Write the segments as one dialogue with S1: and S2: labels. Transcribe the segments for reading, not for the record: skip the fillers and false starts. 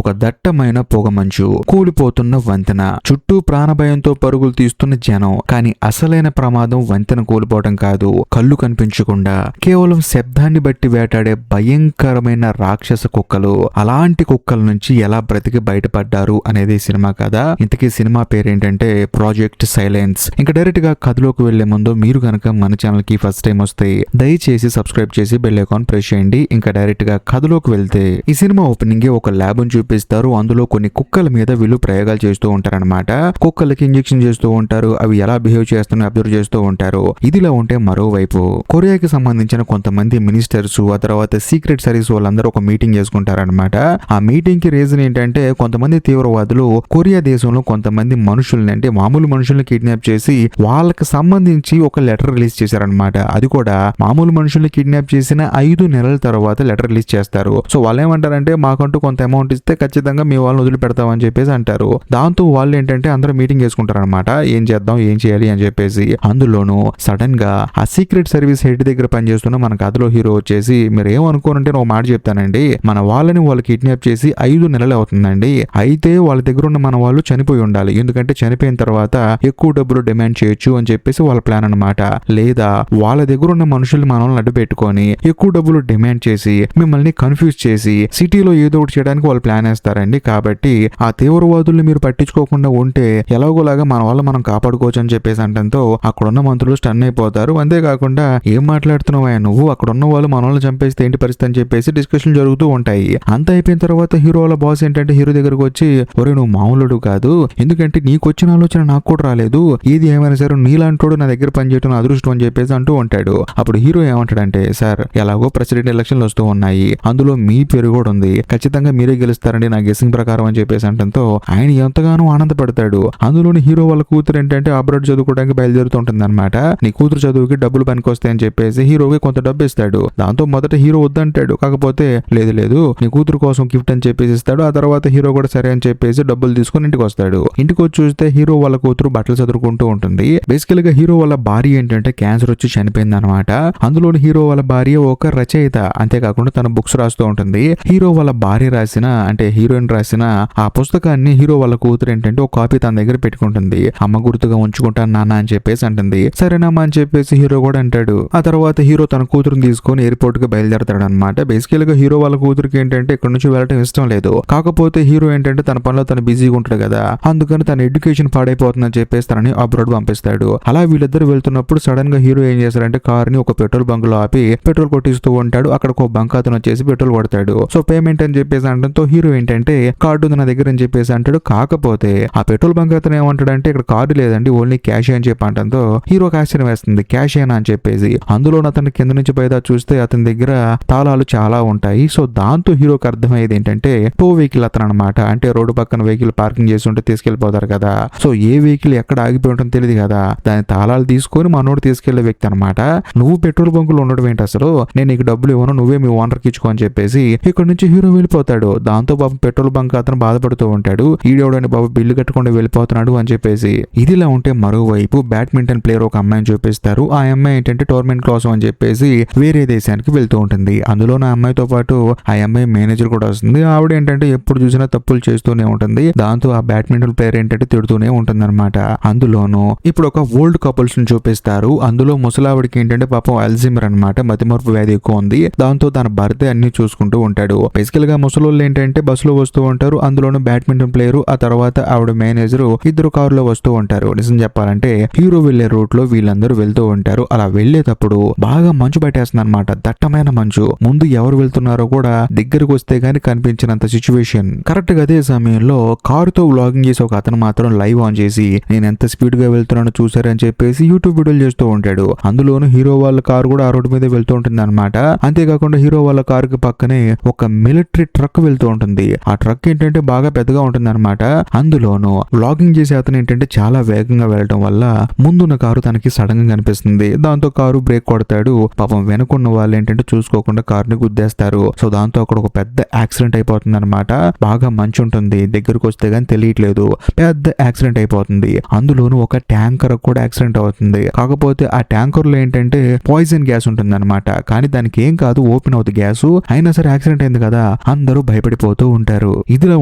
S1: ఒక దట్టమైన పొగమంచు, కూలిపోతున్న వంతెన, చుట్టూ ప్రాణభయంతో పరుగులు తీస్తున్న జనం. కానీ అసలైన ప్రమాదం వంతెన కూలిపోవడం కాదు, కళ్ళు కనిపించకుండా కేవలం శబ్దాన్ని బట్టి వేటాడే భయంకరమైన రాక్షస కుక్కలు. అలాంటి కుక్కల నుంచి ఎలా బ్రతికి బయటపడ్డారు అనేది సినిమా కదా. ఇంతకీ సినిమా పేరేంటంటే ప్రాజెక్ట్ సైలెన్స్. ఇంకా డైరెక్ట్ గా కథలోకి వెళ్లే ముందు మీరు కనుక మన ఛానల్ కి ఫస్ట్ టైం వస్తే దయచేసి సబ్స్క్రైబ్ చేసి బెల్ ఐకాన్ ప్రెస్ చేయండి. ఇంకా డైరెక్ట్ గా కథలోకి వెళ్తే ఈ సినిమా ఓపెనింగ్ ఒక ల్యాబ్ చూపిస్తారు. అందులో కొన్ని కుక్కల మీద వీళ్ళు ప్రయోగాలు చేస్తూ ఉంటారన్నమాట. కుక్కలకి ఇంజెక్షన్ చేస్తూ ఉంటారు, అవి ఎలా బిహేవ్ చేస్తున్నాయో అబ్జర్వ్ చేస్తూ ఉంటారు. ఇదిలా ఉంటే మరోవైపు కొరియాకి సంబంధించిన కొంతమంది మినిస్టర్స్, ఆ తర్వాత సీక్రెట్ సర్వీస్ వాళ్ళందరూ ఒక మీటింగ్ చేసుకుంటారనమాట. ఆ మీటింగ్ కి రీజన్ ఏంటంటే కొంతమంది తీవ్రవాదులు కొరియా దేశంలో కొంతమంది మనుషుల్ని, అంటే మామూలు మనుషుల్ని కిడ్నాప్ చేసి వాళ్ళకి సంబంధించి ఒక లెటర్ రిలీజ్ చేశారనమాట. అది కూడా మామూలు మనుషుల్ని కిడ్నాప్ చేసిన 5 నెలల తర్వాత లెటర్ రిలీజ్ చేస్తారు. సో వాళ్ళు ఏమంటారంటే మాకంటూ కొంత అమౌంట్ ఇస్తే ఖచ్చితంగా మీ వాళ్ళని వదిలిపెడతామని చెప్పేసి అంటారు. దాంతో వాళ్ళు ఏంటంటే అందరూ మీటింగ్ చేసుకుంటారనమాట, ఏం చేద్దాం ఏం చేయాలి అని చెప్పేసి. అందులోనూ సడన్ గా ఆ సీక్రెట్ సర్వీస్ హెడ్ దగ్గర పనిచేస్తున్న మన కథలో హీరో వచ్చేసి, మీరు ఏమనుకోనంటే నేను మాట చెప్తానండి, మన వాళ్ళని వాళ్ళు కిడ్నాప్ చేసి 5 నెలలు అవుతుందండి. అయితే వాళ్ళ దగ్గర ఉన్న మన వాళ్ళు చనిపోయి ఉండాలి, ఎందుకంటే చనిపోయిన తర్వాత ఎక్కువ డబ్బులు డిమాండ్ చేయొచ్చు అని చెప్పేసి వాళ్ళ ప్లాన్ అనమాట. లేదా వాళ్ళ దగ్గర ఉన్న మనుషుల్ని మనల్ని అడ్డు పెట్టుకొని ఎక్కువ డబ్బులు డిమాండ్ చేసి మిమ్మల్ని కన్ఫ్యూజ్ చేసి సిటీలో ఏదో ఒకటి చేయడానికి వాళ్ళు ప్లాన్ వేస్తారండి. కాబట్టి ఆ తీవ్రవాదుల్ని మీరు పట్టించుకోకుండా ఉంటే ఎలాగోలాగా మన వాళ్ళు మనం కాపాడుకోవచ్చు అని చెప్పేసి అంటంతో అక్కడున్న మంత్రులు స్టన్ అయిపోతారు. అంతేకాకుండా ఏం మాట్లాడుతున్నావా నువ్వు, అక్కడున్న వాళ్ళు మన వాళ్ళని చంపేస్తే ఏంటి పరిస్థితి అని చెప్పేసి డిస్కషన్ జరుగుతూ ఉంటాయి. అంత అయిపోయిన తర్వాత హీరో వాళ్ళ బాస్ ఏంటంటే హీరో దగ్గరకు వచ్చి, ఒరే నువ్వు మామూలుడు కాదు, ఎందుకంటే నీకు వచ్చిన ఆలోచన నాకు కూడా రాలేదు, ఏది ఏమైనా సరే నీలాంటోడు నా దగ్గర పనిచేయడం అదృష్టం అని చెప్పేసి అంటూ ఉంటాడు. అప్పుడు హీరో ఏమంటాడంటే, సార్ ఎలాగో ప్రెసిడెంట్ ఎలక్షన్లు వస్తూ ఉన్నాయి, అందులో మీ పేరు కూడా ఉంది, ఖచ్చితంగా మీరే గెలుస్తారండి నా గెస్సింగ్ ప్రకారం అని చెప్పేసి అంటంతో ఆయన ఎంతగానో ఆనందపడతాడు. అందులోని హీరో వాళ్ళ కూతురు ఏంటంటే అబ్రాడ్ చదువుకోవడానికి బయలుదేరుతుంటుంది అనమాట. నీ కూతురు చదువుకి డబ్బులు పనికొస్తాయని చెప్పేసి హీరోకి కొంత డబ్బు ఇస్తాడు. దాంతో మొదట హీరో వద్దంటాడు, కాకపోతే లేదు లేదు నీ కూతురు కోసం గిఫ్ట్ అని చెప్పేసి ఇస్తాడు. ఆ తర్వాత హీరో కూడా సరే అని చెప్పేసి డబ్బులు తీసుకుని ఇంటికి వస్తాడు. ఇంటికి వచ్చి చూస్తే హీరో వాళ్ళ కూతురు బట్టలు చదువుకుంటూ ఉంటుంది. బేసికల్ గా హీరో వాళ్ళ భార్య ఏంటంటే క్యాన్సర్ వచ్చి చనిపోయింది అనమాట. అందులోని హీరో వాళ్ళ భార్య ఒక రచయిత, అంతేకాకుండా తన బుక్స్ రాస్తూ ఉంటుంది. హీరో వాళ్ళ భార్య రాసిన, అంటే హీరోయిన్ రాసిన ఆ పుస్తకాన్ని హీరో వాళ్ళ కూతురు ఏంటంటే ఒక కాపీ తన దగ్గర పెట్టుకుంటుంది. అమ్మ గుర్తుగా ఉంచుకుంటాను నాన్న అని చెప్పేసి అంటుంది. సరేనమ్మా అని చెప్పేసి హీరో కూడా అంటాడు. ఆ తర్వాత హీరో తన కూతురుని తీసుకొని ఎయిర్పోర్ట్ కి బయలుదేరతాడు అనమాట. బేసికల్ గా హీరో వాళ్ళ కూతురికి ఏంటంటే ఇక్కడ నుంచి వెళ్ళటం ఇష్టం లేదు. కాకపోతే హీరో ఏంటంటే తన పనిలో తను బిజీగా ఉంటాడు కదా, అందుకని తన ఎడ్యుకేషన్ పాడైపోతుందని చెప్పేసి తనని అబ్రాడ్ పంపిస్తాడు. అలా వీళ్ళిద్దరు వెళ్తున్నప్పుడు సడన్ గా హీరో ఏం చేస్తాడంటే కార్ ని ఒక పెట్రోల్ బంక్ లో ఆపి పెట్రోల్ కొట్టిస్తూ ఉంటాడు. అక్కడ ఒక బంక్ అతను వచ్చేసి పెట్రోల్ కొడతాడు. సో పేమెంట్ అని చెప్పేసి అంటంతో హీరో ఏంటంటే కార్డు ఉంది నా దగ్గర అని చెప్పేసి అంటాడు. కాకపోతే ఆ పెట్రోల్ బంక్ అతను ఏమంటాడంటే ఇక్కడ కార్డు లేదండి, ఓన్లీ క్యాష్ అని చెప్పి అంటంతో హీరోకి ఆశ్చర్యం వేస్తుంది, క్యాష్ ఏనా అని చెప్పేసి. అందులో అతను కింద నుంచి పైదా చూస్తే అతని దగ్గర తాళాలు చాలా ఉంటాయి. సో దాంతో హీరోకి అర్థమయ్యేది ఏంటంటే టో వెహికల్ అతను అనమాట. అంటే రోడ్డు పక్కన వెహికల్ పార్కింగ్ చేసి ఉంటే తీసుకెళ్లిపోతారు కదా, సో ఏ వెహికల్ ఎక్కడ ఆగిపోయి ఉంటుందో తెలియదు కదా, దాని తాళాలు తీసుకొని మనోడు తీసుకెళ్లే వ్యక్తి అనమాట. నువ్వు పెట్రోల్ బంకులో ఉండడం ఏంటి అసలు, నేను నీకు డబ్బులు ఇవ్వను, నువ్వే మీ ఓనర్కి ఇచ్చుకో అని చెప్పేసి ఇక్కడ నుంచి హీరో వెళ్ళిపోతాడు. దాంతో బాబు పెట్రోల్ బంక్ అతను బాధపడుతూ ఉంటాడు, ఈడేవడని బాబు బిల్లు కట్టకుండా వెళ్ళిపోతున్నాడు అని చెప్పేసి. ఇదిలా ఉంటే మరోవైపు బ్యాడ్మింటన్ ప్లేయర్ ఒక అమ్మాయిని చూపిస్తారు. ఆ అమ్మాయి ఏంటంటే టోర్నమెంట్ కోసం అని చెప్పేసి వేరే దేశానికి వెళ్తూ ఉంటుంది. అందులో నా అమ్మాయితో పాటు ఆ అమ్మాయి మేనేజర్ కూడా వస్తుంది. ఆవిడ ఏంటంటే ఎప్పుడు చూసినా తప్పులు చేస్తూనే ఉంటుంది. దాంతో ఆ బ్యాడ్మింటన్ ప్లేయర్ ఏంటంటే తిడుతూనే ఉంటుంది అనమాట. అందులోనూ ఇప్పుడు ఒక ఓల్డ్ కపుల్స్ ని చూపిస్తారు. అందులో ముసలావిడికి ఏంటంటే పాపం అల్జీమర్ అనమాట, మతిమరుపు వ్యాధి ఎక్కువ ఉంది. దాంతో తన భర్త అన్ని చూసుకుంటూ ఉంటాడు. బేసికల్ గా ముసలోళ్ళు ఏంటంటే బస్సులో వస్తూ ఉంటారు. అందులోనూ బ్యాడ్మింటన్ ప్లేయర్ ఆ తర్వాత ఆవిడ మేనేజర్ ఇద్దరు కారులో వస్తూ ఉంటారు. నిజం చెప్పాలంటే హీరో వెళ్లే రూట్ లో వీళ్ళందరూ వెళ్తూ ఉంటారు. అలా వెళ్లేటప్పుడు బాగా మంచు పట్టేస్తుంది అనమాట, దట్టమైన మంచు. ముందు ఎవరు వెళ్తున్నారో కూడా దగ్గరకు వస్తే గానీ కనిపించినంత సిచ్యువేషన్. కరెక్ట్ గా అదే సమయంలో కారుతో వ్లాగింగ్ చేసి ఒక అతను మాత్రం లైవ్ ఆన్ చేసి నేను ఎంత స్పీడ్ గా వెళ్తున్నానో చూసారని చెప్పేసి యూట్యూబ్ వీడియోలు చేస్తూ ఉంటాడు. అందులోనూ హీరో వాళ్ళ కారు కూడా ఆ రోడ్డు మీద వెళ్తూ ఉంటుంది అనమాట. అంతేకాకుండా హీరో వాళ్ళ కారు కి పక్కనే ఒక మిలిటరీ ట్రక్ వెళ్తూ ఉంటుంది. ఆ ట్రక్ ఏంటంటే బాగా పెద్దగా ఉంటుంది అనమాట. అందులోనూ వ్లాగింగ్ చేసే అతను ఏంటంటే చాలా వేగంగా వెళ్ళడం వల్ల ముందున్న కారు తనకి సడన్ గా కనిపిస్తుంది. దాంతో కారు బ్రేక్ కొడతాడు. పాపం వెనుకున్న వాళ్ళు ఏంటంటే చూసుకోకుండా కారుని గుద్దేస్తారు. సో దాంతో అక్కడ ఒక పెద్ద యాక్సిడెంట్ అయిపోతుంది అనమాట. బాగా మంచు ఉంటుంది, దగ్గరకు వస్తే గానీ తెలియట్లేదు, పెద్ద యాక్సిడెంట్ అయిపోతుంది. అందులోనూ ఒక ట్యాంకర్ కూడా యాక్సిడెంట్ అవుతుంది. కాకపోతే ఆ ట్యాంకర్ లో ఏంటంటే పాయిజన్ గ్యాస్ ఉంటుంది అనమాట. కానీ దానికి ఏం కాదు, ఓపెన్ అవుతుంది గ్యాస్. అయినా సరే యాక్సిడెంట్ అయింది కదా, అందరూ భయపడిపోతూ వెళ్తూ ఉంటారు. ఇదిలా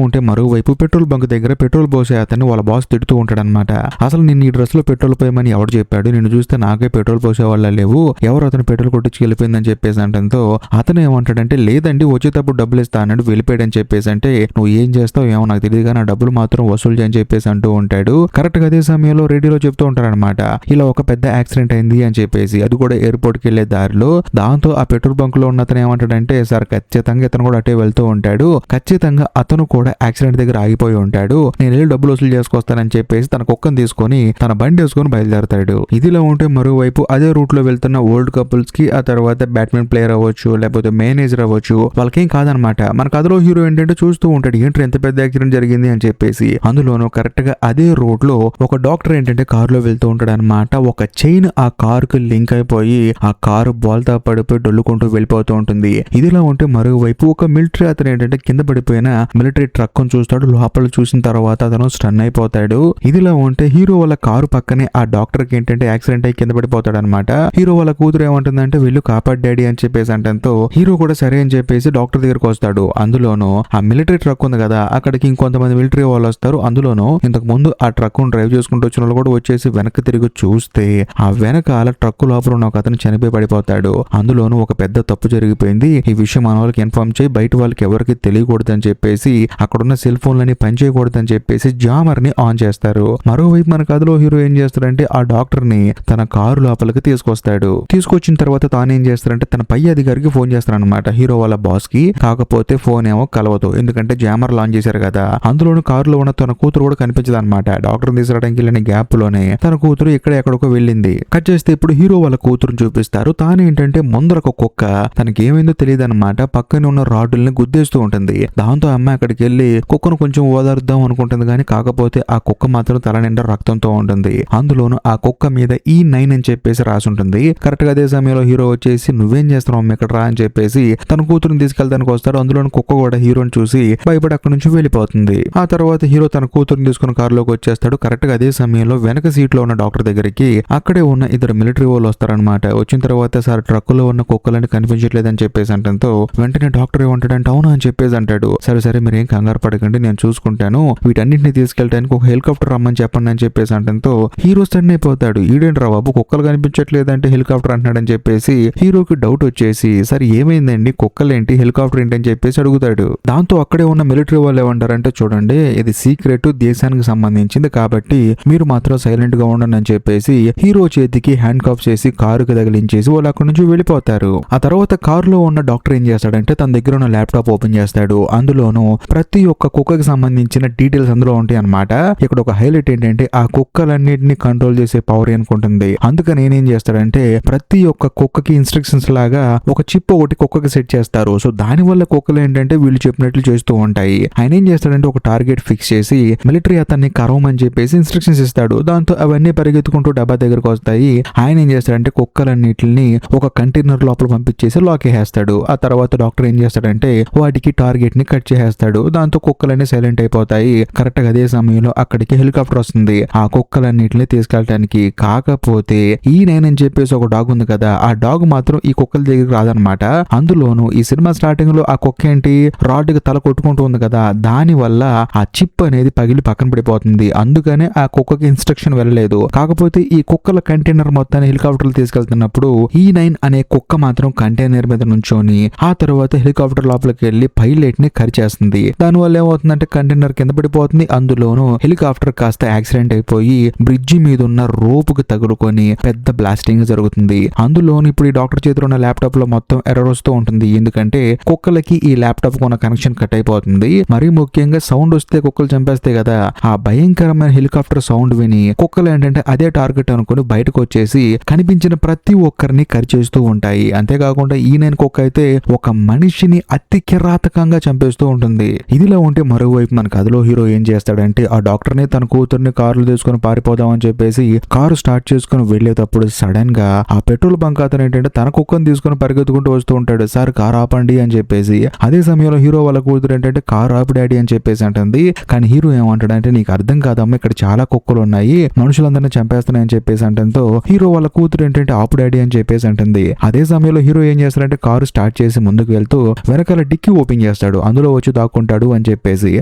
S1: ఉంటే మరోవైపు పెట్రోల్ బంక్ దగ్గర పెట్రోల్ పోసే అతన్ని వాళ్ళ బాస్ తిడుతూ ఉంటాడనమాట. అసలు నిన్ను ఈ డ్రెస్ లో పెట్రోల్ పోయమని ఎవరు చెప్పాడు, నిన్ను చూస్తే నాకే పెట్రోల్ పోసే వాళ్ళ లేవు, ఎవరు అతను పెట్రోల్ కొట్టించి వెళ్ళిపోయిందని చెప్పేసి అంటంతో అతను ఏమంటాడంటే లేదండి వచ్చేటప్పుడు డబ్బులు ఇస్తా అన్నాడు వెళ్ళిపోయాడని చెప్పేసి అంటే నువ్వు ఏం చేస్తావు ఏమో నాకు తెలియదు కానీ డబ్బులు మాత్రం వసూలు చేయని చెప్పేసి అంటూ ఉంటాడు. కరెక్ట్ గా అదే సమయంలో రేడియోలో చెప్తూ ఉంటారనమాట ఇలా ఒక పెద్ద యాక్సిడెంట్ అయింది అని చెప్పేసి, అది కూడా ఎయిర్పోర్ట్ కి వెళ్లే దారిలో. దాంతో ఆ పెట్రోల్ బంక్ లో ఉన్న అతను ఏమంటాడంటే సార్ ఖచ్చితంగా ఇతను కూడా అటే వెళ్తూ ఉంటాడు, ఖచ్చితంగా అతను కూడా యాక్సిడెంట్ దగ్గర ఆగిపోయి ఉంటాడు, నేను వెళ్ళి డబ్బులు వసూలు చేసుకొస్తానని చెప్పేసి తన కుక్కను తీసుకొని తన బండి వేసుకొని బయలుదేరతాడు. ఇదిలా ఉంటే మరోవైపు అదే రూట్ లో వెళ్తున్న ఓల్డ్ కపుల్స్ కి ఆ తర్వాత బ్యాట్మెన్ ప్లేయర్ అవ్వచ్చు లేకపోతే మేనేజర్ అవ్వచ్చు వాళ్ళకేం కాదనమాట. మన కథలో హీరో ఏంటంటే చూస్తూ ఉంటాడు ఏంటి ఎంత పెద్ద యాక్సిడెంట్ జరిగింది అని చెప్పేసి. అందులోనూ కరెక్ట్ గా అదే రోడ్ లో ఒక డాక్టర్ ఏంటంటే కారులో వెళ్తూ ఉంటాడు అనమాట. ఒక చైన్ ఆ కారు కి లింక్ అయిపోయి ఆ కారు బాల్తా పడిపోయి డొల్లుకుంటూ వెళ్ళిపోతూ ఉంటుంది. ఇదిలా ఉంటే మరోవైపు ఒక మిలిటరీ అతను ఏంటంటే కింద పడిపోయిన మిలిటరీ ట్రక్ చూస్తాడు. లోపల చూసిన తర్వాత అతను స్టన్ అయిపోతాడు. ఇదిలా ఉంటే హీరో వాళ్ళ కారు పక్కనే ఆ డాక్టర్ కి ఏంటంటే యాక్సిడెంట్ అయ్యి కింద పడిపోతాడు అనమాట. హీరో వాళ్ళ కూతురు ఏమంటుందంటే వెళ్ళు కాపాడు డాడీ అని చెప్పేసి అంటంతో హీరో కూడా సరే అని చెప్పేసి డాక్టర్ దగ్గరకు వస్తాడు. అందులోనూ ఆ మిలిటరీ ట్రక్ ఉంది కదా అక్కడికి ఇంకొంతమంది మిలిటరీ వాళ్ళు వస్తారు. అందులోనూ ఇంతకు ముందు ఆ ట్రక్ డ్రైవ్ చేసుకుంటూ వచ్చిన వాళ్ళు కూడా వచ్చేసి వెనక్కి తిరిగి చూస్తే ఆ వెనకాల ట్రక్ లోపల ఉన్న ఒక అతను చనిపోయి పడిపోతాడు. అందులోనూ ఒక పెద్ద తప్పు జరిగిపోయింది, ఈ విషయం మన వాళ్ళకి ఇన్ఫార్మ్ చేయి, బయట వాళ్ళకి ఎవరికి తెలియకూడదు అని చెప్పేసి అక్కడున్న సెల్ ఫోన్లని పనిచేయకూడదు అని చెప్పేసి జామర్ ని ఆన్ చేస్తారు. మరోవైపు మన కథలో హీరో ఏం చేస్తాడంటే ఆ డాక్టర్ ని తన కారు లోపలికి తీసుకొస్తాడు. తీసుకొచ్చిన తర్వాత తాను ఏం చేస్తాడంటే తన పై అధికారికి ఫోన్ చేస్తాడనమాట హీరో వాళ్ళ బాస్ కి. కాకపోతే ఫోన్ ఏమో కలవదు ఎందుకంటే జామర్ లాంచ్ చేశారు కదా. అందులోనూ కారులో ఉన్న తన కూతురు కూడా కనిపించదు అనమాట. డాక్టర్ తీసుకురావడానికి వెళ్ళిన గ్యాప్ లోనే తన కూతురు ఎక్కడెక్కడికో వెళ్ళింది. కట్ చేస్తే ఇప్పుడు హీరో వాళ్ళ కూతురుని చూపిస్తారు. తాను ఏంటంటే ముందర ఒక కుక్క తనకి ఏమైందో తెలియదు అనమాట పక్కన ఉన్న రాడ్డుల్ని గుద్దేస్తూ ఉంటుంది. దాంతో అమ్మాయి అక్కడికి వెళ్ళి కుక్కను కొంచెం ఓదారుద్దాం అనుకుంటుంది కానీ కాకపోతే ఆ కుక్క మాత్రం తల నిండా రక్తంతో ఉంటుంది. అందులోనూ ఆ కుక్క మీద E9 అని చెప్పేసి రాసి ఉంటుంది. కరెక్ట్ గా అదే సమయంలో హీరో వచ్చేసి నువ్వేం చేస్తున్నావు అమ్మ ఇక్కడ రా అని చెప్పేసి తన కూతురుని తీసుకెళ్తానికి వస్తాడు. అందులోని కుక్క కూడా హీరోని చూసి భయపడి అక్కడి నుంచి వెళ్ళిపోతుంది. ఆ తర్వాత హీరో తన కూతురుని తీసుకుని కారులోకి వచ్చేస్తాడు. కరెక్ట్ గా అదే సమయంలో వెనక సీట్ లో ఉన్న డాక్టర్ దగ్గరికి అక్కడే ఉన్న ఇద్దరు మిలిటరీ వాళ్ళు వస్తారనమాట. వచ్చిన తర్వాత సార్ ట్రక్ లో ఉన్న కుక్కలని కనిపించట్లేదని చెప్పేసి అంటంతో వెంటనే డాక్టర్ ఏమంటాడంటే అవునా అని చెప్పేసి అంటాడు. సరే సరే మీరేం కంగారు పడకండి నేను చూసుకుంటాను, వీటన్నింటినీ తీసుకెళ్ళడానికి ఒక హెలికాప్టర్ రమ్మని చెప్పండి అని చెప్పేసి అంటంతో హీరో స్టన్ అయిపోతాడు. ఈడేంట్రా బాబు కుక్కలు కనిపించట్లేదంటే హెలికాప్టర్ అంటున్నాడని చెప్పేసి హీరోకి డౌట్ వచ్చేసి సరే ఏమైందండి కుక్కలేంటి హెలికాప్టర్ ఏంటి అని చెప్పేసి అడుగుతాడు. దాంతో అక్కడే ఉన్న మిలిటరీ వాళ్ళు ఏమంటారంటే చూడండి ఇది సీక్రెట్ దేశానికి సంబంధించింది కాబట్టి మీరు మాత్రం సైలెంట్ గా ఉండండి అని చెప్పేసి హీరో చేతికి హ్యాండ్ కాఫ్ చేసి కారుకి తగిలించేసి వాళ్ళు అక్కడి నుంచి వెళ్ళిపోతారు. ఆ తర్వాత కారులో ఉన్న డాక్టర్ ఏం చేస్తాడంటే తన దగ్గర ఉన్న ల్యాప్టాప్ ఓపెన్ చేస్తాడు. అందులోనూ ప్రతి ఒక్క కుక్కకి సంబంధించిన డీటెయిల్స్ అందులో ఉంటాయి అనమాట. ఇక్కడ ఒక హైలైట్ ఏంటంటే ఆ కుక్కలన్నిటిని కంట్రోల్ చేసే పవర్ అనుకుంటుంది. అందుకని నేనేం చేస్తాడంటే ప్రతి ఒక్క కుక్కకి ఇన్స్ట్రక్షన్స్ లాగా ఒక చిప్ ఒకటి కుక్కకి సెట్ చేస్తారు. సో దాని వల్ల కుక్కలు ఏంటంటే వీళ్ళు చెప్పినట్లు చేస్తూ ఉంటాయి. ఆయన ఏం చేస్తాడంటే ఒక టార్గెట్ ఫిక్స్ చేసి మిలిటరీ అతన్ని కరవమని చెప్పేసి ఇన్స్ట్రక్షన్స్ ఇస్తాడు. దాంతో అవన్నీ పరిగెత్తుకుంటూ డబ్బా దగ్గరకు వస్తాయి. ఆయన ఏం చేస్తాడంటే కుక్కలన్నిటిని ఒక కంటైనర్ లోపల పంపించేసి లాక్ చేసేస్తాడు. ఆ తర్వాత డాక్టర్ ఏం చేస్తాడంటే వాటికి టార్గెట్ ని కట్ చేసేస్తాడు. దాంతో కుక్కలన్నీ సైలెంట్ అయిపోతాయి. కరెక్ట్ గా అదే సమయంలో అక్కడికి హెలికాప్టర్ వస్తుంది ఆ కుక్కలన్నిటిని తీసుకెళ్ళడానికి. కాకపోతే E9 అని చెప్పేసి ఒక డాగ్ ఉంది కదా ఆ డాగ్ మాత్రం ఈ కుక్కల దగ్గరికి రాదనమాట. అందులోనూ ఈ సినిమా స్టార్టింగ్ లో ఆ కుక్క ఏంటి రాడ్ కి తల కొట్టుకుంటూ ఉంది కదా దాని వల్ల ఆ చిప్ అనేది పగిలి పక్కన పడిపోతుంది. అందుకనే ఆ కుక్కకి ఇన్స్ట్రక్షన్ వెళ్ళలేదు. కాకపోతే ఈ కుక్కల కంటైనర్ మొత్తాన్ని హెలికాప్టర్ తీసుకెళ్తున్నప్పుడు E9 అనే కుక్క మాత్రం కంటైనర్ మీద నుంచొని ఆ తర్వాత హెలికాప్టర్ లోపలికి వెళ్లి పైలట్ ని కరిచేస్తుంది. దానివల్ల ఏమవుతుందంటే కంటైనర్ కింద పడిపోతుంది. అందులోనూ హెలికాప్టర్ కాస్త యాక్సిడెంట్ అయిపోయి బ్రిడ్జి మీద ఉన్న రోప్ కి తగులుకొని పెద్ద బ్లాస్టింగ్ జరుగుతుంది. అందులోనూ ఇప్పుడు ఈ డాక్టర్ చేతిలో ఉన్న ల్యాప్టాప్ లో మొత్తం ఎర్రర్ వస్తూ ఉంటుంది. ఎందుకంటే కుక్కలకి ఈ ల్యాప్టాప్ కు ఉన్న కనెక్షన్ కట్ అయిపోతుంది. మరీ ముఖ్యంగా సౌండ్ వస్తే కుక్కలు చంపేస్తాయి కదా ఆ భయంకరమైన హెలికాప్టర్ సౌండ్ విని కుక్కలు ఏంటంటే అదే టార్గెట్ అనుకుని బయటకు వచ్చేసి కనిపించిన ప్రతి ఒక్కరిని కరిచేస్తూ ఉంటాయి. అంతేకాకుండా E9 కుక్క అయితే ఒక మనిషిని అతి కిరాతకంగా చంపేస్తూ ఉంటుంది. ఇదిలా ఉంటే మరోవైపు మన కథలో హీరో ఏం చేస్తాడంటే ఆ డాక్టర్ ని తన కూతుర్ని కారులో తీసుకుని పారిపోదామని చెప్పేసి కారు స్టార్ట్ చేసుకుని వెళ్లేటప్పుడు సడన్ గా ఆ పెట్రోల్ బంక్ అతను ఏంటంటే తన కుక్కను తీసుకుని పరిగెత్తుకుంటూ వస్తూ ఉంటాడు. సార్ కారు ఆపండి అని చెప్పేసి. అదే సమయంలో హీరో వాళ్ళ కూతురు ఏంటంటే కారు ఆపు డాడీ అని చెప్పేసి అంటుంది. కానీ హీరో ఏమంటాడంటే నీకు అర్థం కాదమ్మా ఇక్కడ చాలా కుక్కలు ఉన్నాయి మనుషులందరినీ చంపేస్తున్నాయని చెప్పేసి అంటంతో హీరో వాళ్ళ కూతురు ఏంటంటే ఆపు డాడీ అని చెప్పేసి అంటుంది. అదే సమయంలో హీరో ఏం చేస్తాడంటే కారు స్టార్ట్ చేసి ముందుకు వెళ్తూ వెనకాల డిక్కీ ఓపెన్ చేస్తాడు. అందులో వచ్చి దాక్కుంటాడు అని చెప్పేసి.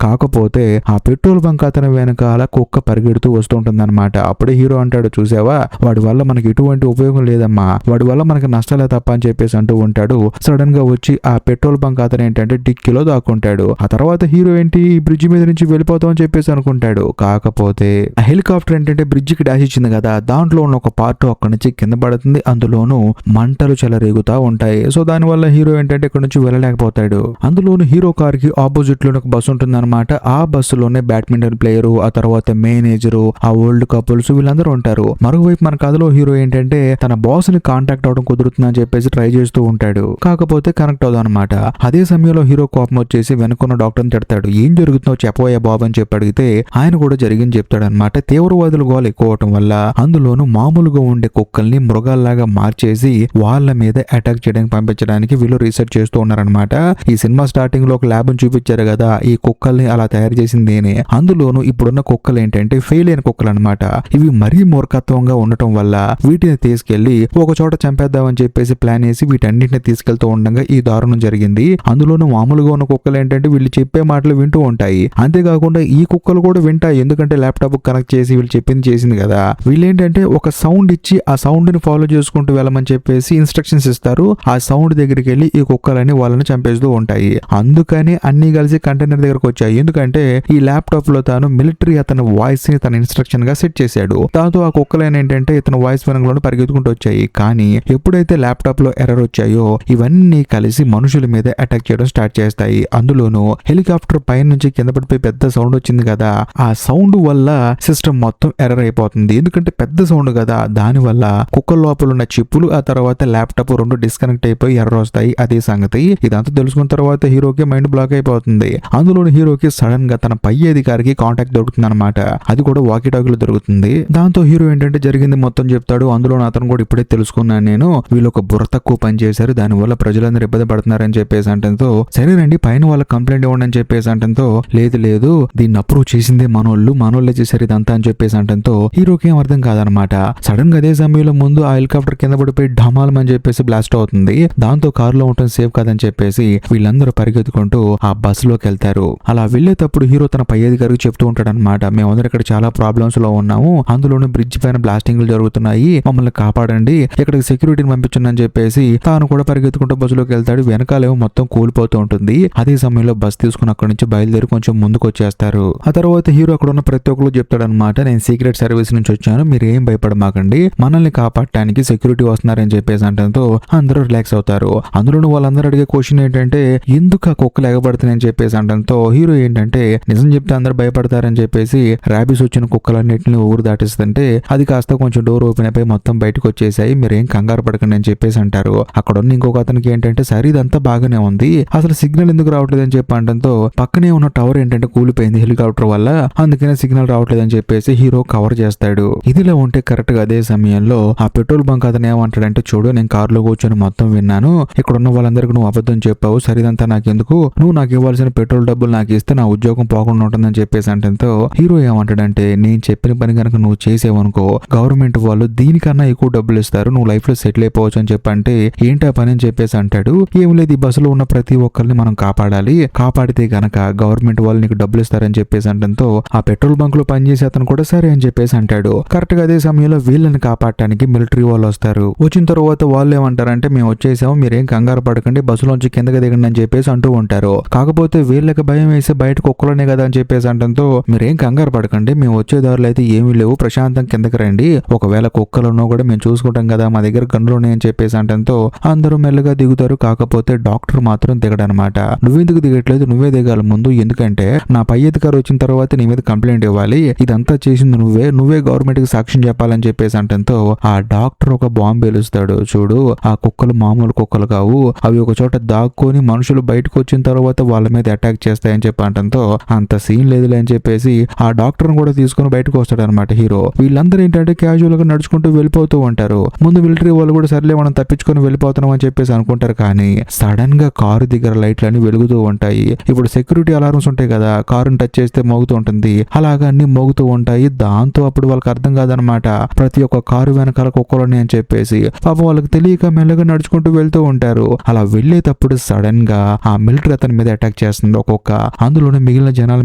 S1: కాకపోతే ఆ పెట్రోల్ బంక్ అతని వెనకాల కుక్క పరిగెడుతూ వస్తుంటుందన్నమాట. అప్పుడే హీరో అంటాడు, చూసావా వాడి వల్ల మనకి ఎటువంటి ఉపయోగం లేదమ్మా, వాడి వల్ల మనకి నష్టాలే తప్ప అని చెప్పేసి అంటూ ఉంటాడు. సడన్ గా వచ్చి ఆ పెట్రోల్ బంక్ అతను ఏంటంటే డిక్కీలో దాక్కుంటాడు. ఆ తర్వాత హీరో ఏంటి బ్రిడ్జ్ మీద నుంచి వెళ్ళిపోతాం అని చెప్పేసి అనుకుంటాడు. కాకపోతే ఆ హెలికాప్టర్ ఏంటంటే బ్రిడ్జ్ కి డాష్ ఇచ్చింది కదా, దాంట్లో ఉన్న ఒక పార్ట్ అక్కడి నుంచి కింద పడుతుంది. అందులోనూ మంటలు చెలరేగుతా ఉంటాయి. సో దానివల్ల హీరో ఏంటంటే ఇక్కడ నుంచి వెళ్ళలేకపోతాడు. అందులోను హీరో కార్ కి ఆపోజిట్ లో ఒక బస్సు ఉంటుంది అనమాట. ఆ బస్సులోనే బ్యాడ్మింటన్ ప్లేయరు, ఆ తర్వాత మేనేజరు, ఆ ఓల్డ్ కపుల్స్ వీళ్ళందరూ ఉంటారు. మరోవైపు మన కథలో హీరో ఏంటంటే తన బాస్ ని కాంటాక్ట్ అవడం కుదురుతుందని చెప్పేసి ట్రై చేస్తూ ఉంటాడు. కాకపోతే కనెక్ట్ అవుదాం అనమాట. అదే సమయంలో హీరో కోపం వచ్చేసి వెనుకున్న డాక్టర్ని తిడతాడు. ఏం జరుగుతుందో చెప్పబోయే బాబు అని చెప్పి అడిగితే ఆయన కూడా జరిగింది చెప్తాడు అనమాట. తీవ్రవాదులు గోల ఎక్కువ అవటం వల్ల అందులోనూ మామూలుగా ఉండే కుక్కల్ని మృగాల్లాగా మార్చేసి వాళ్ళ మీద అటాక్ చేయడానికి పంపించడానికి వీళ్ళు రీసెర్చ్ చేస్తూ ఉన్నారనమాట. ఈ సినిమా స్టార్టింగ్ లో ఒక ల్యాబ్ చూపించారు కదా, ఈ కుక్కల్ని అలా తయారు చేసింది నేనే. అందులోనూ ఇప్పుడున్న కుక్కలు ఏంటంటే ఫెయిల్ అయిన కుక్కలు అనమాట. ఇవి మరీ మూర్ఖత్వంగా ఉండటం వల్ల వీటిని తీసుకెళ్లి ఒక చోట చంపేద్దామని చెప్పేసి ప్లాన్ వేసి వీటన్నిటిని తీసుకెళ్తూ ఉండగా ఈ దారుణం జరిగింది. అందులోనూ మామూలుగా ఉన్న కుక్కలు ఏంటంటే వీళ్ళు చెప్పే మాటలు వింటూ ఉంటాయి. అంతేకాకుండా ఈ కుక్కలు కూడా వింటాయి, ఎందుకంటే ల్యాప్టాప్ కనెక్ట్ చేసి వీళ్ళు చెప్పింది చేసింది కదా. వీళ్ళేంటంటే ఒక సౌండ్ ఇచ్చి ఆ సౌండ్ ని ఫాలో చేసుకుంటూ వెళ్ళమని చెప్పేసి ఇన్స్ట్రక్షన్స్ ఇస్తారు. ఆ సౌండ్ దగ్గరికి వెళ్ళి ఈ కుక్కలని వాళ్ళని చంపేస్తూ ఉంటాయి. అందుకని అన్ని కలిసి కంటైనర్ దగ్గరకు వచ్చాయి. ఎందుకంటే ఈ ల్యాప్టాప్ లో తాను మిలిటరీ అతని వాయిస్ ని తన ఇన్స్ట్రక్షన్ గా సెట్ చేశాడు. దాంతో ఆ కుక్కలైన ఏంటంటే ఇతని వాయిస్ వెనకలోనే పరిగెత్తుకుంటూ వచ్చాయి. కానీ ఎప్పుడైతే ల్యాప్టాప్ లో ఎర్రర్ వచ్చాయో ఇవన్నీ కలిసి మనుషుల మీద అటాక్ చేయడం స్టార్ట్ చేస్తాయి. అందులోనూ హెలికాప్టర్ పైన నుంచి కింద పడిపోయి పెద్ద సౌండ్ వచ్చింది కదా, ఆ సౌండ్ వల్ల సిస్టమ్ మొత్తం ఎర్రర్ అయిపోతుంది. ఎందుకంటే పెద్ద సౌండ్ కదా, దాని వల్ల కుక్కల లోపల ఉన్న చిప్పులు ఆ తర్వాత ల్యాప్టాప్ రెండు డిస్కనెక్ట్ అయిపోయి ఎర్రర్ వస్తాయి. అదే సంగతి. ఇదంతా తెలుసుకున్న తర్వాత హీరోకి మైండ్ బ్లాక్ అయిపోతుంది. అందులోని హీరోకి సడన్ గా తన పై అధికారికి కాంటాక్ట్ దొరుకుతుంది అనమాట. అది కూడా వాకీ టాకీలో దొరుకుతుంది. దాంతో హీరో ఏంటంటే జరిగింది మొత్తం చెప్తాడు. అందులో అతను కూడా ఇప్పుడే తెలుసుకున్నాను నేను, వీళ్ళు ఒక బుర్ర తక్కువ పని చేశారు, దానివల్ల ప్రజలందరూ ఇబ్బంది పడుతున్నారని చెప్పేసి అంటంతో సరేనండి పైన వాళ్ళ కంప్లైంట్ ఇవ్వండి అని చెప్పేసి అంటంతో లేదు దీన్ని అప్రూవ్ చేసిందే మనోళ్ళే చేశారు ఇదంతా అని చెప్పేసి అంటంతో హీరోకి ఏం అర్థం కాదనమాట. సడన్ గా అదే సమయంలో ముందు ఆ హెలికాప్టర్ కింద పడిపోయి ఢమాలం అని చెప్పేసి బ్లాస్ట్ అవుతుంది. దాంతో కారులో ఉండటం సేఫ్ కాదని చెప్పేసి వీళ్ళందరూ పరిగెత్తుకుంటూ ఆ బస్ లోకి వెళ్తారు. అలా వెళ్లేటప్పుడు హీరో తన పై అధికారికి చెప్తూ ఉంటాడు అనమాట, మేమందరం ఇక్కడ చాలా ప్రాబ్లమ్స్ లో ఉన్నాము, అందులోనూ బ్రిడ్జ్ పైన బ్లాస్టింగ్లు జరుగుతున్నాయి, మమ్మల్ని కాపాడండి, ఇక్కడికి సెక్యూరిటీని పంపించండి అని చెప్పేసి తాను కూడా పరిగెత్తుకుంటూ బస్సులోకి వెళ్తాడు. వెనకాలేమో మొత్తం కూలిపోతూ ఉంటుంది. అదే సమయంలో బస్ తీసుకుని అక్కడి నుంచి బయలుదేరి కొంచెం ముందుకు వచ్చేస్తారు. ఆ తర్వాత హీరో అక్కడ ఉన్న ప్రతి ఒక్కరు చెప్తాడు అనమాట, నేను సీక్రెట్ సర్వీస్ నుంచి వచ్చాను, మీరు ఏం భయపడమాకండి, మనల్ని కాపాడటానికి సెక్యూరిటీ వస్తున్నారని చెప్పేసి అంటంతో అందరూ రిలాక్స్ అవుతారు. అందులోనూ వాళ్ళందరూ అడిగే క్వశ్చన్ ఏంటంటే ఎందుకు ఆ కుక్కలు ఎగబడుతున్నాయని చెప్పేసి అంటంతో హీరో ఏంటంటే నిజం చెప్తే అందరూ భయపడతారని చెప్పేసి ర్యాబీస్ వచ్చిన కుక్కలన్నింటినీ ఊరు దాటిస్తుంటే అది కాస్త కొంచెం డోర్ ఓపెన్ అయిపోయి మొత్తం బయటకు వచ్చేసాయి, మీరేం కంగారు పడకండి అని చెప్పేసి అంటారు. అక్కడ ఉన్న ఇంకొక అతనికి ఏంటంటే సరే ఇదంతా బాగానే ఉంది, అసలు సిగ్నల్ ఎందుకు రావట్లేదు అని చెప్పి అంటంతో పక్కనే ఉన్న టవర్ ఏంటంటే కూలిపోయింది హెలికాప్టర్ వల్ల, అందుకనే సిగ్నల్ రావట్లేదు అని చెప్పేసి హీరో కవర్ చేస్తాడు. ఇదిలా ఉంటే కరెక్ట్ గా అదే సమయంలో ఆ పెట్రోల్ బంక్ అతను ఏమంటాడంటే చూడు నేను కారులో కూర్చొని మొత్తం విన్నాను, ఇక్కడ ఉన్న వాళ్ళందరికీ నువ్వు అబద్ధం చెప్పావు, సరిదంతా నాకెందుకు, నువ్వు నాకు ఇవ్వాల్సిన పెట్రోల్ డబ్బులు నాకు ఇస్తే నా ఉద్యోగం పోకుండా ఉంటుందని చెప్పేసి అంటంతో హీరో ఏమంటాడంటే నేను చెప్పిన పని కనుక నువ్వు చేసేవనుకో గవర్నమెంట్ వాళ్ళు దీనికన్నా ఎక్కువ డబ్బులు ఇస్తారు, నువ్వు లైఫ్ లో సెటిల్ అయిపోవచ్చు అని చెప్పంటే ఏంటా పని అని చెప్పేసి అంటాడు. ఏం లేదు ఈ బస్సులో ఉన్న ప్రతి ఒక్కరిని మనం కాపాడాలి, కాపాడితే గనక గవర్నమెంట్ వాళ్ళు నీకు డబ్బులు ఇస్తారని చెప్పేసి అంటంతో ఆ పెట్రోల్ బంక్ లో పనిచేసే అతను కూడా సరే అని చెప్పేసి అంటాడు. కరెక్ట్ గా అదే సమయంలో వీళ్ళని కాపాడటానికి మిలిటరీ వాళ్ళు వస్తారు. వచ్చిన తర్వాత వాళ్ళు ఏమంటారంటే మేము వచ్చేసాము, మీరేం కంగారు పడకండి, బస్సులోంచి కిందకి దిగండి అని చెప్పేసి అంటూ ఉంటారు. కాకపోతే వీళ్ళకి భయం వేసి బయట కుక్కలోనే కదా అని చెప్పేసి అంటంతో మీరేం కంగారు పడకండి, మేము వచ్చే దారులు అయితే ఏమీ లేవు, ప్రశాంతం కిందకి రండి, ఒకవేళ కుక్కలున్నా కూడా మేము చూసుకుంటాం కదా, మా దగ్గర గన్నులు ఉన్నాయని చెప్పేసి అంటంతో అందరూ మెల్లగా దిగుతారు. కాకపోతే డాక్టర్ మాత్రం దిగడనమాట. నువ్వెందుకు దిగట్లేదు, నువ్వే దిగాలి ముందు, ఎందుకంటే నా పై అధికారి వచ్చిన తర్వాత నీ మీద కంప్లైంట్ ఇవ్వాలి, ఇదంతా చేసింది నువ్వే గవర్నమెంట్ కి సాక్ష్యం చెప్పాలని చెప్పేసి అంటంతో ఆ డాక్టర్ ఒక బాంబు పేలుస్తాడు. చూడు ఆ కుక్కలు మామూలు కుక్కలు కావు, అవి ఒక చోట దాక్కొని మనుషులు బయటకు వచ్చిన తర్వాత వాళ్ళ మీద అటాక్ చేస్తాయని చెప్పి అంటంతో అంత సీన్ లేదులే అని చెప్పేసి ఆ డాక్టర్ కూడా తీసుకుని బయటకు వస్తాడు అనమాట హీరో. వీళ్ళందరూ ఏంటంటే క్యాజువల్ గా నడుచుకుంటూ వెళ్ళిపోతూ ఉంటారు. ముందు మిలిటరీ వాళ్ళు కూడా సర్లే మనం తప్పించుకొని వెళ్ళిపోతున్నాం అని చెప్పేసి అనుకుంటారు. కానీ సడన్ గా కారు దగ్గర లైట్లన్నీ వెలుగుతూ ఉంటాయి. ఇప్పుడు సెక్యూరిటీ అలారమ్స్ ఉంటాయి కదా, కారుని టచ్ చేస్తే మోగుతూ ఉంటుంది, అలాగా అన్ని మోగుతూ ఉంటాయి. దాంతో అప్పుడు వాళ్ళకి అర్థం కాదనమాట ప్రతి ఒక్క కారు వెనకాల కుక్కలని అని చెప్పేసి. పాపం వాళ్ళకి తెలియక మెల్లగా నడుచుకుంటూ వెళ్తూ ఉంటారు. అలా వెళ్ళేటప్పుడు సడన్ గా ఆ మిలిటరీ ఫ్యాక్టరీ అతని మీద అటాక్ చేస్తుంది ఒక్కొక్క. అందులోనే మిగిలిన జనాల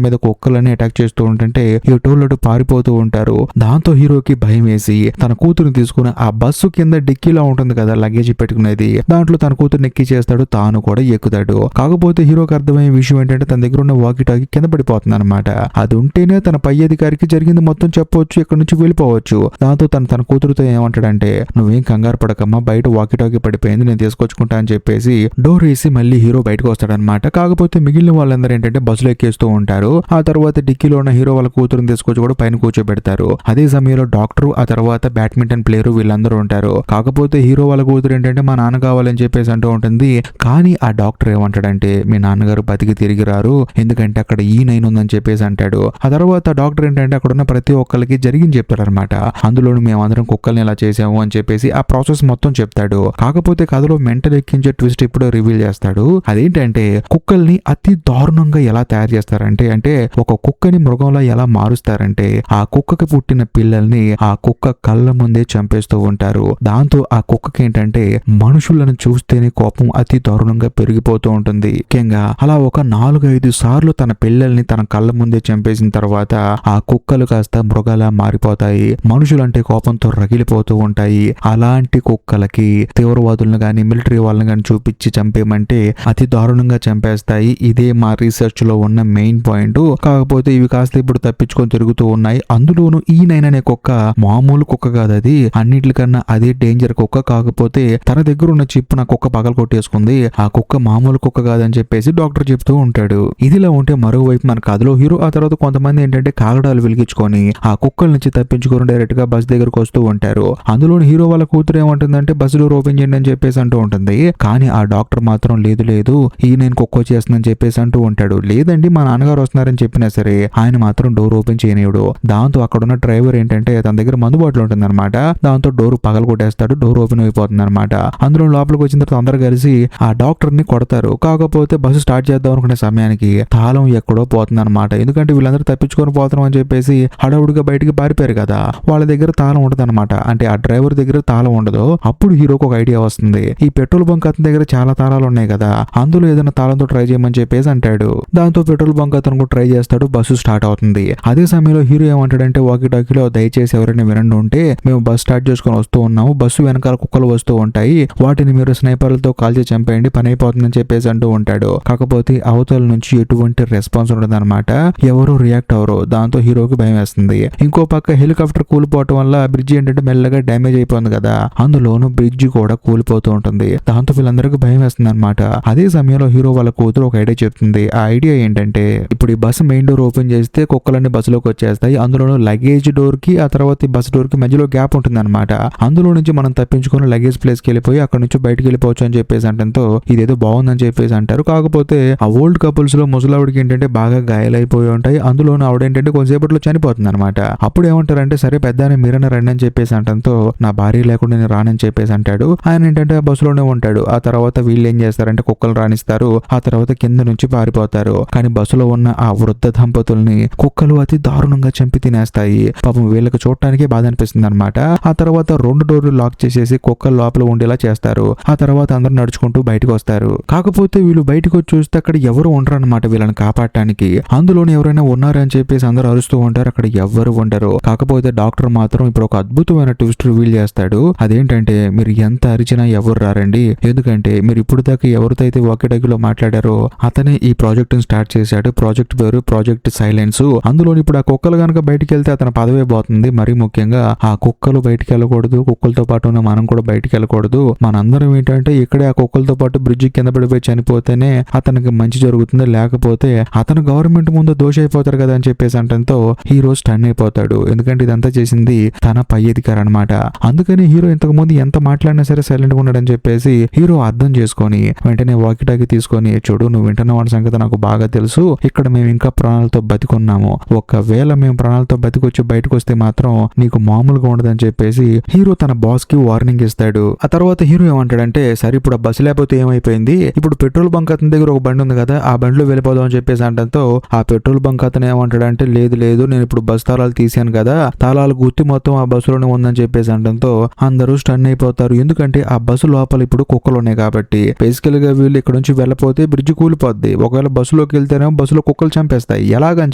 S1: మీద కుక్కలని అటాక్ చేస్తూ ఉంటుంటే ఎటోళ్ళటు పారిపోతూ ఉంటారు. దాంతో హీరోకి భయం వేసి తన కూతురుని తీసుకుని ఆ బస్సు కింద డిక్కీలో ఉంటుంది కదా లగేజ్ పెట్టుకునేది, దాంట్లో తన కూతురుని ఎక్కి చేస్తాడు, తాను కూడా ఎక్కుతాడు. కాకపోతే హీరోకి అర్థమయ్యే విషయం ఏంటంటే తన దగ్గర ఉన్న వాకీ టాకీ కింద పడిపోతుంది అనమాట. అది ఉంటేనే తన పై అధికారికి జరిగింది మొత్తం చెప్పవచ్చు, ఇక్కడ నుంచి వెళ్ళిపోవచ్చు. దాంతో తన కూతురుతో ఏమంటాడంటే నువ్వేం కంగారు పడకమ్మా, బయట వాకీ టాకీ పడిపోయింది, నేను తీసుకొచ్చుకుంటా అని చెప్పేసి డోర్ వేసి మళ్ళీ హీరో బయటకు వస్తాడనమాట. కాకపోతే మిగిలిన వాళ్ళందరూ ఏంటంటే బస్సులో ఎక్కేస్తూ ఉంటారు. ఆ తర్వాత డిక్కీలో ఉన్న హీరో వాళ్ళ కూతురుని తీసుకొచ్చి కూడా పైన కూర్చోబెడతారు. అదే సమయంలో డాక్టర్, ఆ తర్వాత బ్యాడ్మింటన్ ప్లేయర్ వీళ్ళందరూ ఉంటారు. కాకపోతే హీరో వాళ్ళ కూతురు ఏంటంటే మా నాన్న కావాలని చెప్పేసి అంటూ ఉంటుంది. కానీ ఆ డాక్టర్ ఏమంటాడంటే మీ నాన్నగారు బతికి తిరిగి రారు, ఎందుకంటే అక్కడ E9 ఉందని చెప్పేసి అంటాడు. ఆ తర్వాత డాక్టర్ ఏంటంటే అక్కడ ఉన్న ప్రతి ఒక్కరికి జరిగింది చెప్తాడనమాట. అందులోనూ మేమందరం కుక్కల్ని ఎలా చేసాము అని చెప్పేసి ఆ ప్రాసెస్ మొత్తం చెప్తాడు. కాకపోతే కథలో మెంటల్ ఎక్కించే ట్విస్ట్ ఇప్పుడు రివీల్ చేస్తాడు. అదేంటంటే కుక్కల్ని అతి దారుణంగా ఎలా తయారు చేస్తారంటే ఒక కుక్కని మృగంలా ఎలా మారుస్తారంటే ఆ కుక్కకి పుట్టిన పిల్లల్ని ఆ కుక్క కళ్ళ ముందే చంపేస్తూ ఉంటారు. దాంతో ఆ కుక్కకి ఏంటంటే మనుషులను చూస్తేనే కోపం అతి దారుణంగా పెరిగిపోతూ ఉంటుంది. ముఖ్యంగా అలా ఒక 4-5 సార్లు తన పిల్లల్ని తన కళ్ళ ముందే చంపేసిన తర్వాత ఆ కుక్కలు కాస్త మృగాలా మారిపోతాయి. మనుషులంటే కోపంతో రగిలిపోతూ ఉంటాయి. అలాంటి కుక్కలకి తీవ్రవాదులను గాని మిలిటరీ వాళ్ళని గాని చూపించి చంపేయమంటే అతి దారుణంగా చంపేస్తాయి. ఇదే మా రీసెర్చ్ లో ఉన్న మెయిన్ పాయింట్. కాకపోతే ఇవి కాస్త ఇప్పుడు తప్పించుకొని తిరుగుతూ ఉన్నాయి. అందులోనూ E9 అనే కుక్క మామూలు కుక్క కాదు, అది అన్నిటికన్నా అదే డేంజర్ కుక్క. కాకపోతే తన దగ్గర ఉన్న చిప్ నా కుక్క పగల కొట్టేసుకుంది, ఆ కుక్క మామూలు కుక్క కాదని చెప్పేసి డాక్టర్ చెప్తూ ఉంటాడు. ఇదిలా ఉంటే మరోవైపు మన కథలో హీరో ఆ తర్వాత కొంతమంది ఏంటంటే కాగడాలు వెలిగించుకొని ఆ కుక్కల నుంచి తప్పించుకొని డైరెక్ట్ గా బస్ దగ్గరకు వస్తూ ఉంటారు. అందులోని హీరో వాళ్ళ కూతురు ఏమంటుందంటే బస్సు డోర్ ఓపెన్ చేయండి అని చెప్పేసి అంటూ ఉంటుంది. కానీ ఆ డాక్టర్ మాత్రం లేదు E9 కుక్క చేస్తుందని చెప్పేసి అంటూ ఉంటాడు. లేదండి మా నాన్నగారు వస్తున్నారని చెప్పినా సరే ఆయన మాత్రం డోర్ ఓపెన్ చేయనివ్వడు. దాంతో అక్కడ ఉన్న డ్రైవర్ ఏంటంటే తన దగ్గర మందు బాటిల్ ఉంటుంది అనమాట. దాంతో డోర్ పగల కొట్టేస్తాడు, డోర్ ఓపెన్ అయిపోతుంది అనమాట. అందులో లోపలికి వచ్చిన తర్వాత అందరు కలిసి ఆ డాక్టర్ ని కొడతారు. కాకపోతే బస్సు స్టార్ట్ చేద్దాం అనుకునే సమయానికి తాళం ఎక్కడో పోతుంది అనమాట. ఎందుకంటే వీళ్ళందరూ తప్పించుకొని పోతున్నాం అని చెప్పేసి హడావుడిగా బయటికి పారిపోయారు కదా, వాళ్ళ దగ్గర తాళం ఉండదు అనమాట. అంటే ఆ డ్రైవర్ దగ్గర తాళం ఉండదు. అప్పుడు హీరోకి ఒక ఐడియా వస్తుంది. ఈ పెట్రోల్ బంక్ అతని దగ్గర చాలా తాళాలు ఉన్నాయి కదా, అందులో ఏదైనా తాళంతో ట్రై చేయమని చెప్పేసి అంటాడు. దాంతో పెట్రోల్ బంక్ అతను కూడా ట్రై చేస్తాడు. బస్సు స్టార్ట్ అవుతుంది. అదే సమయంలో హీరో ఏమంటాడంటే వాకీ టాకీలో దయచేసి ఎవరైనా వినండి ఉంటే మేము బస్ స్టార్ట్ చేసుకొని వస్తూ ఉన్నాము, బస్సు వెనకాల కుక్కలు వస్తూ ఉంటాయి, వాటిని మీరు స్నైపర్లతో కాల్చి చంపేయండి, పని అయిపోతుందని చెప్పేసి అంటూ ఉంటాడు. కాకపోతే అవతల నుంచి ఎటువంటి రెస్పాన్స్ ఉండదు అనమాట, ఎవరు రియాక్ట్ అవరు. దాంతో హీరోకి భయం వేస్తుంది. ఇంకో పక్క హెలికాప్టర్ కూలిపోవటం వల్ల బ్రిడ్జ్ ఏంటంటే మెల్లగా డ్యామేజ్ అయిపోయింది కదా, అందులోనూ బ్రిడ్జ్ కూడా కూలిపోతూ ఉంటుంది. దాంతో వీళ్ళందరికీ భయం వేస్తుంది అనమాట. అదే సమయంలో హీరో వాళ్ళ కూతురు ఒక ఐడియా చెప్తుంది. ఆ ఐడియా ఏంటంటే ఇప్పుడు ఈ బస్సు మెయిన్ డోర్ ఓపెన్ చేస్తే కుక్కలన్నీ బస్సులోకి వచ్చేస్తాయి. అందులోనూ లగేజ్ డోర్ కి ఆ తర్వాత ఈ బస్ డోర్ కి మధ్యలో గ్యాప్ ఉంటుంది అనమాట. అందులో నుంచి మనం తప్పించుకొని లగేజ్ ప్లేస్ కి వెళ్ళిపోయి అక్కడ నుంచి బయటకు వెళ్ళిపోవచ్చు అని చెప్పేసి అంటంతో ఇదేదో బాగుందని చెప్పేసి అంటారు. కాకపోతే ఆ ఓల్డ్ కపుల్స్ లో ముసలావిడికి ఏంటంటే బాగా గాయాలైపోయి ఉంటాయి. అందులోనూ ఆవిడ ఏంటంటే కొంతసేపట్లో చనిపోతుంది అనమాట. అప్పుడు ఏమంటారంటే సరే పెద్దాన్ని మీరైనా రండి అని చెప్పేసి అంటంతో నా భార్య లేకుండా నేను రానని చెప్పేసి అంటాడు. ఆయన ఏంటంటే బస్సులోనే ఉంటాడు. ఆ తర్వాత వీళ్ళు ఏం చేస్తారంటే కుక్కలు రాణిస్తారు. ఆ తర్వాత కింద నుంచి పారిపోతారు. కానీ బస్సులో ఉన్న ఆ వృద్ధ దంపతుల్ని కుక్కలు అతి దారుణంగా చంపి తినేస్తాయి. పాపం వీళ్ళకి చూడటానికి బాధ అనిపిస్తుంది అనమాట. ఆ తర్వాత 2 డోర్లు లాక్ చేసేసి కుక్కలు లోపల ఉండేలా చేస్తారు. ఆ తర్వాత అందరూ నడుచుకుంటూ బయటకు వస్తారు. కాకపోతే వీళ్ళు బయటకు వచ్చి చూస్తే అక్కడ ఎవరు ఉండరు అనమాట వీళ్ళని కాపాడటానికి. అందులోనే ఎవరైనా ఉన్నారని చెప్పేసి అందరూ అరుస్తూ ఉంటారు, అక్కడ ఎవరు ఉండరు. కాకపోతే డాక్టర్ మాత్రం ఇప్పుడు ఒక అద్భుతమైన ట్విస్ట్ రివీల్ చేస్తాడు. అదేంటంటే మీరు ఎంత అరిచినా ఎవరు రారండి, ఎందుకంటే మీరు ఇప్పుడు దాకా ఎవరితో అయితే వాకీటాకీలో మాట్లాడారో అతనే ఈ ప్రాజెక్ట్ ని స్టార్ట్ చేశాడు. ప్రాజెక్ట్ పేరు ప్రాజెక్ట్ సైలెన్స్. అందులో ఇప్పుడు ఆ కుక్కలు కనుక బయటికి వెళ్తే అతని పదవే పోతుంది. మరీ ముఖ్యంగా ఆ కుక్కలు బయటికి వెళ్ళకూడదు, కుక్కలతో పాటు ఉన్న మనం కూడా బయటికి వెళ్ళకూడదు. మనందరం ఏంటంటే ఇక్కడే ఆ కుక్కలతో పాటు బ్రిడ్జి కింద పడిపోయి చనిపోతేనే అతనికి మంచి జరుగుతుంది, లేకపోతే అతను గవర్నమెంట్ ముందు దోష అయిపోతారు కదా అని చెప్పేసి అంటంతో హీరో స్టన్ అయిపోతాడు. ఎందుకంటే ఇదంతా చేసింది తన పై అధికారి అనమాట. అందుకని హీరో ఇంతకు ముందు ఎంత మాట్లాడినా సరే సైలెంట్ గా ఉన్నాడని చెప్పేసి హీరో అర్థం చేసుకొని వెంటనే వాకీటాకీ తీసుకొని చూడు నువ్వు వింటున్న వాడి సంగతి నాకు బాగా తెలుసు, ఇక్కడ మేము ఇంకా ప్రాణాలతో బతికున్నాము, ఒకవేళ మేము ప్రాణాలతో బతికొచ్చి బయటకు వస్తే మాత్రం నీకు మామూలుగా ఉండదని చెప్పేసి హీరో తన బాస్ కి వార్నింగ్ ఇస్తాడు. ఆ తర్వాత హీరో ఏమంటాడంటే సరే ఇప్పుడు ఆ బస్సు లేకపోతే ఏమైపోయింది, ఇప్పుడు పెట్రోల్ బంక్ అతని దగ్గర ఒక బండి ఉంది కదా, ఆ బండిలో వెళ్ళిపోదాం అని చెప్పేసి అంటంతో ఆ పెట్రోల్ బంక్ అతను ఏమంటాడంటే లేదు నేను ఇప్పుడు బస్ తాళాలు తీసాను కదా, తాళాలు గుర్తి మొత్తం ఆ బస్సులోనే ఉందని చెప్పేసి అంటంతో అందరూ స్టన్ అయిపోతారు. ఎందుకంటే ఆ బస్సు లోపల ఇప్పుడు కుక్కలు ఉన్నాయి కాబట్టి బేసికల్ గా వీళ్ళు ఇక్కడ నుంచి వెళ్ళపోతే లేకపోతే బ్రిడ్జ్ కూలిపోద్ది, ఒకవేళ బస్సులోకి వెళ్తేనేమో బస్సులో కుక్కలు చంపేస్తాయి, ఎలాగని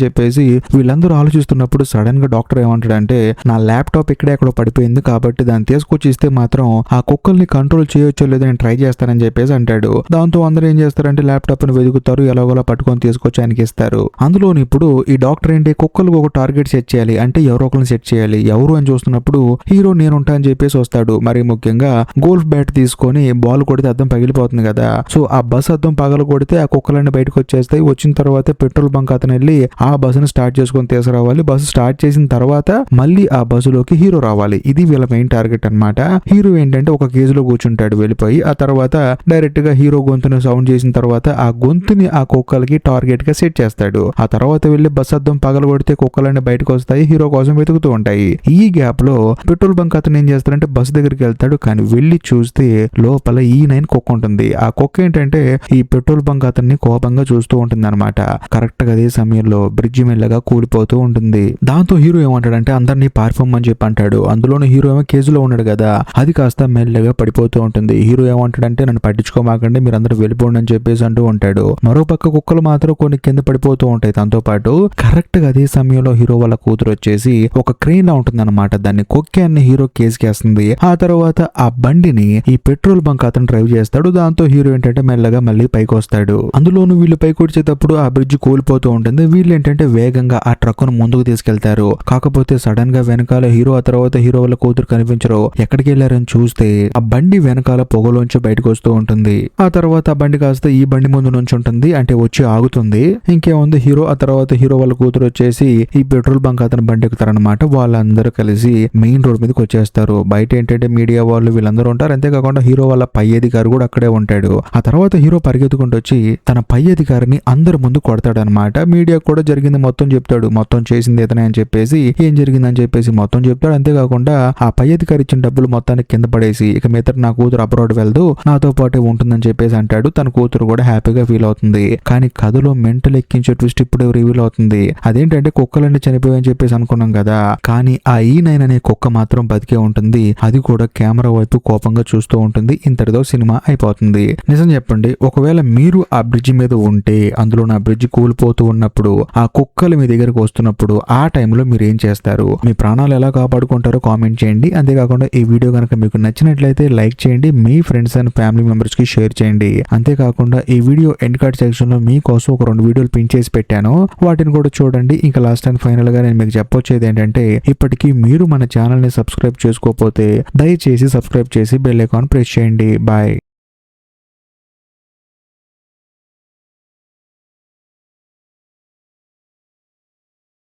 S1: చెప్పేసి వీళ్ళందరూ ఆలోచిస్తున్నప్పుడు సడన్ గా డాక్టర్ ఏమంటాడంటే నా ల్యాప్టాప్ ఇక్కడే ఎక్కడో పడిపోయింది కాబట్టి దాన్ని తీసుకొచ్చి ఇస్తే మాత్రం ఆ కుక్కల్ని కంట్రోల్ చేయొచ్చో లేదో నేను ట్రై చేస్తానని చెప్పేసి అంటాడు. దాంతో అందరూ ఏం చేస్తారంటే ల్యాప్టాప్ ని వెతుకుతారు, ఎలాగోలా పట్టుకొని తీసుకొచ్చి ఆయనకి ఇస్తారు. అందులోని ఇప్పుడు ఈ డాక్టర్ ఏంటి కుక్కలకు ఒక టార్గెట్ సెట్ చేయాలి, అంటే ఎవరో ఒకరిని సెట్ చేయాలి. ఎవరు అని చూస్తున్నప్పుడు హీరో నేనుంటా అని చెప్పేసి వస్తాడు. మరి ముఖ్యంగా గోల్ఫ్ బ్యాట్ తీసుకొని బాల్ కొడితే అద్దం పగిలిపోతుంది కదా, సో ఆ బస్ అద్దం పగల కొడితే ఆ కుక్కలన్నీ బయటకు వచ్చేస్తాయి. వచ్చిన తర్వాత పెట్రోల్ బంక్ అతను వెళ్ళి ఆ బస్సును స్టార్ట్ చేసుకొని తీసుకురావాలి. బస్సు స్టార్ట్ చేసిన తర్వాత మళ్ళీ ఆ బస్సులోకి హీరో రావాలి. ఇది వీళ్ళ మెయిన్ టార్గెట్ అన్నమాట. హీరో ఏంటంటే ఒక కేజీలో కూర్చుంటాడు వెళ్ళిపోయి. ఆ తర్వాత డైరెక్ట్ గా హీరో గొంతుని సౌండ్ చేసిన తర్వాత ఆ గొంతుని ఆ కుక్కలకి టార్గెట్ గా సెట్ చేస్తాడు. ఆ తర్వాత వెళ్ళి బస్ అద్దం పగల కొడితే కుక్కలన్నీ బయటకు వస్తాయి, హీరో కోసం వెతుకుతూ ఉంటాయి. ఈ గ్యాప్ లో పెట్రోల్ బంక్ అతను ఏం చేస్తాడంటే బస్ దగ్గరికి వెళ్తాడు. కానీ వెళ్ళి చూస్తే లోపల E9 కుక్క ఉంటుంది. ఆ కుక్క ఏంటంటే ఈ పెట్రోల్ బంక్ అతన్ని కోపంగా చూస్తూ ఉంటుంది అనమాట. కరెక్ట్ గా అదే సమయంలో బ్రిడ్జి మెల్లగా కూలిపోతూ ఉంటుంది. దాంతో హీరో ఏమంటాడంటే అందరినీ పారిపోమని చెప్పి అంటాడు. అందులోనే హీరో ఏమో కేజీలో ఉన్నాడు కదా, అది కాస్త మెల్లగా పడిపోతూ ఉంటుంది. హీరో ఏమంటాడంటే నన్ను పట్టించుకోమాకండి, మీరు అందరూ వెళ్ళిపోండి అని చెప్పేసి అంటూ ఉంటాడు. మరో పక్క కుక్కలు మాత్రం కొన్ని కింద పడిపోతూ ఉంటాయి. దాంతో పాటు కరెక్ట్ గా అదే సమయంలో హీరో వాళ్ళ కూతురు వచ్చేసి ఒక క్రెయిన్ లా ఉంటుంది అనమాట, దాన్ని కొక్కాన్ని హీరో కేసుకేస్తుంది. ఆ తర్వాత ఆ బండిని ఈ పెట్రోల్ బంక్ అతను డ్రైవ్ చేస్తాడు. దాంతో హీరో ఏంటంటే మెల్లగా మళ్ళీ పైకి వస్తాడు. అందులోనూ వీళ్ళు పైకి వచ్చేటప్పుడు ఆ బ్రిడ్జ్ కూలిపోతూ ఉంటుంది. వీళ్ళు ఏంటంటే వేగంగా ఆ ట్రక్కును ముందుకు తీసుకెళ్తారు. కాకపోతే సడన్ గా వెనకాల హీరో ఆ తర్వాత హీరో వాళ్ళ కూతురు కనిపించరు. ఎక్కడికి వెళ్ళారని చూస్తే ఆ బండి వెనకాల పొగలోంచి బయటకు వస్తూ ఉంటుంది. ఆ తర్వాత ఆ బండి కాస్త ఈ బండి ముందు నుంచి ఉంటుంది, అంటే వచ్చి ఆగుతుంది. ఇంకేముంది హీరో ఆ తర్వాత హీరో వాళ్ళ కూతురు వచ్చేసి ఈ పెట్రోల్ బంక్ అతను బండి ఎక్కుతారనమాట. వాళ్ళందరూ కలిసి మెయిన్ రోడ్ మీదకి వచ్చేస్తారు. బయట ఏంటంటే మీడియా వాళ్ళు వీళ్ళందరూ ఉంటారు. అంతేకాకుండా హీరో వాళ్ళ పై అధికారి కూడా అక్కడే ఉంటాడు. ఆ తర్వాత హీరో పరిగెత్తుకుంటూ వచ్చి తన పై అధికారిని అందరి ముందు కొడతాడనమాట. మీడియా కూడా జరిగింది మొత్తం చెప్తాడు, మొత్తం చేసింది ఇతనే అని చెప్పేసి, ఏం జరిగిందని చెప్పేసి మొత్తం చెప్తాడు. అంతేకాకుండా ఆ పై అధికారి ఇచ్చిన డబ్బులు మొత్తానికి కింద పడేసి ఇక మీద నా కూతురు అబ్రాడ్ వెళ్తూ నాతో పాటే ఉంటుందని చెప్పేసి అంటాడు. తన కూతురు కూడా హ్యాపీగా ఫీల్ అవుతుంది. కానీ కథలో మెంటల్ ఎక్కించే ట్విస్ట్ ఇప్పుడు రివీల్ అవుతుంది. అదేంటంటే కుక్కలన్నీ చనిపోయాయని చెప్పేసి అనుకున్నాం కదా, కానీ ఆ E9 అనే కుక్క మాత్రం బతికే ఉంటుంది. అది కూడా కెమెరా వైపు కోపంగా చూస్తూ ఉంటుంది. ఇంతటితో సినిమా అయిపోతుంది. నిజం చెప్పండి, ఒకవేళ మీరు ఆ బ్రిడ్జి మీద ఉంటే, అందులో నా బ్రిడ్జి కూలిపోతూ ఉన్నప్పుడు ఆ కుక్కలు మీ దగ్గరకు వస్తున్నప్పుడు ఆ టైంలో మీరు ఏం చేస్తారు, మీ ప్రాణాలు ఎలా కాపాడుకుంటారో కామెంట్ చేయండి. అంతేకాకుండా ఈ వీడియో కనుక మీకు నచ్చినట్లయితే లైక్ చేయండి, మీ ఫ్రెండ్స్ అండ్ ఫ్యామిలీ మెంబర్స్ కి షేర్ చేయండి. అంతేకాకుండా ఈ వీడియో ఎండ్ కార్డ్ సెక్షన్ లో మీకోసం ఒక 2 వీడియోలు పిన్ చేసి పెట్టాను, వాటిని కూడా చూడండి. ఇంకా లాస్ట్ అండ్ ఫైనల్ గా నేను మీకు చెప్పొచ్చేది ఏంటంటే, ఇప్పటికీ మీరు మన ఛానల్ ని సబ్స్క్రైబ్ చేసుకోకపోతే దయచేసి సబ్స్క్రైబ్ చేసి బెల్ ఐకాన్ ప్రెస్ చేయండి. బాయ్.